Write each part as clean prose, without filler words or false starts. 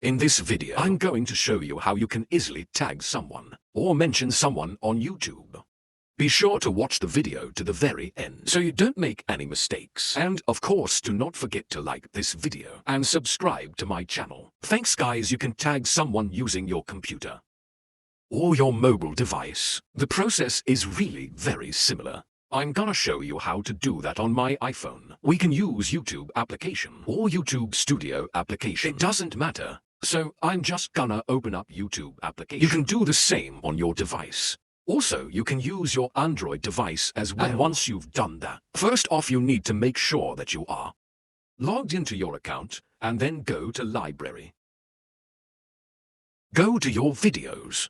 In this video, I'm going to show you how you can easily tag someone or mention someone on YouTube. Be sure to watch the video to the very end so you don't make any mistakes. And of course, do not forget to like this video and subscribe to my channel. Thanks guys. You can tag someone using your computer or your mobile device. The process is really very similar. I'm gonna show you how to do that on my iPhone. We can use YouTube application or YouTube Studio application. It doesn't matter. So I'm just gonna open up YouTube application. You can do the same on your device. Also, you can use your Android device as well. And once you've done that, first off you need to make sure that you are logged into your account and then go to Library. Go to your videos.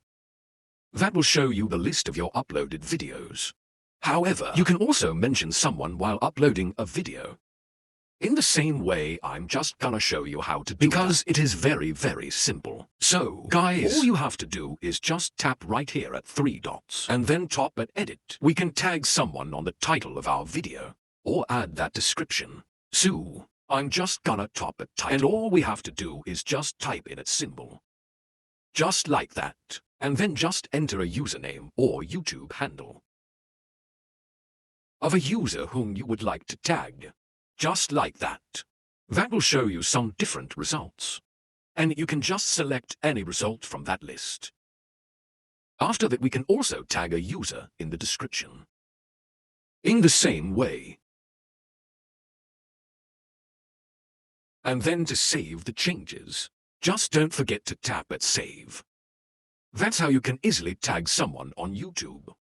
That will show you the list of your uploaded videos. However, you can also mention someone while uploading a video. In the same way, I'm just gonna show you how to do because it is very, very simple. So, guys, all you have to do is just tap right here at 3 dots and then tap at Edit. We can tag someone on the title of our video or add that description. So, I'm just gonna tap at title and all we have to do is just type in a symbol. Just like that. And then just enter a username or YouTube handle of a user whom you would like to tag. Just like that. That will show you some different results. And you can just select any result from that list. After that, we can also tag a user in the description. In the same way. And then to save the changes, just don't forget to tap at Save. That's how you can easily tag someone on YouTube.